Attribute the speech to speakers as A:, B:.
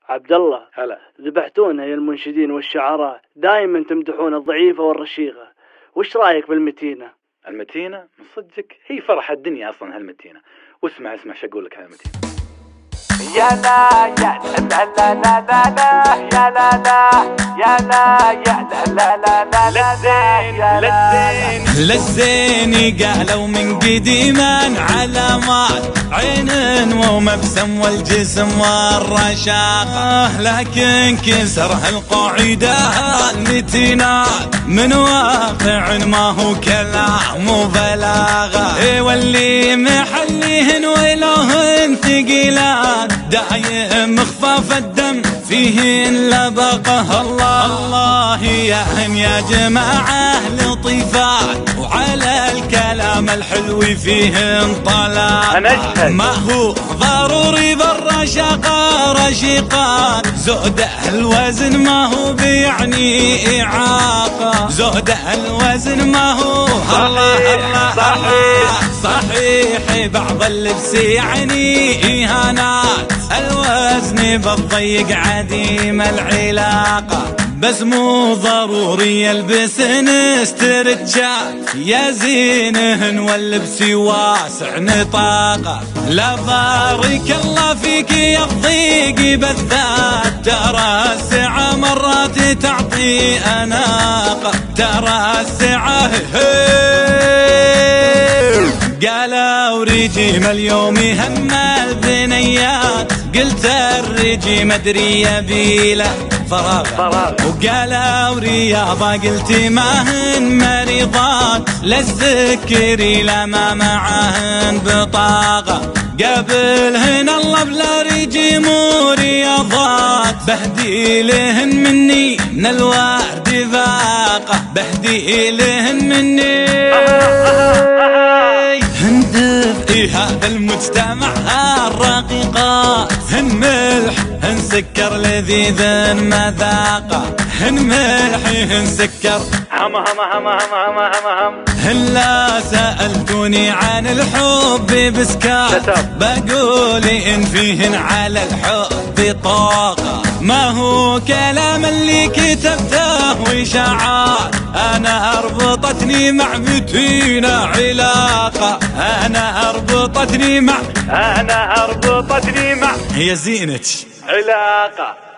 A: عبد الله،
B: هلا.
A: ذبحتونا يا المنشدين والشعراء، دائما تمدحون الضعيفة والرشيقة. وش رايك بالمتينة؟
B: المتينة من صدقك هي فرح الدنيا اصلا هالمتينة. واسمع شو اقول لك هالمتينة.
C: يا لا يا لا لا لا لا لا يا لا لا يا لا يا لا لا لا لا
D: للزين قالوا من قديما علامات عين ومبسم والجسم والرشاقة، لكن كسر هالقاعدة المتينات من واقع ما هو كلام وبلاغة، واللي محليهن ويلهن ثقيلات دايم خفاف الدم فيهن لبقه. الله يا جماعة لطيفات وعلى الكلام الحلو فيهن طلاق، ما هو ضروري بالرشاقة رشيقات، زهد الوزن ما هو بيعني إعاقة، زهد الوزن ما هو صحيح بعض اللبس يعني إهانات، الوزن بالضيق عديم العلاقة، بس مو ضروري يلبسن استرتشات يا زينهن واللبس واسع نطاقة. لا بارك الله فيك يا الضيق بالذات، ترى السعة مرات تعطي أناقة، ترى السعة قالوا رجيم اليوم هم البنيات، قلت الرجيم ادري يبيله فراغ، وقالوا رياضة قلت ما هن مريضات، للسكري لما معهن بطاقة، قابلهن الله بلا رجيم ورياضات، بهدي لهن مني من الورد باقة، بهدي لهن مني هندفئي هذا المجتمع الرقيقات، هن ملح هن سكر لذيذ مذاقة، هن ملح هن سكر
B: هم
D: هن لا سألتوني عن الحب بسكات، بقول إن فيهن على الحب طاقة، ما هو كلام اللي كتبته وإشاعات، أنا أربطتني مع متينة علاقة، أنا أربطتني مع
B: يا زينتش
D: علاقة.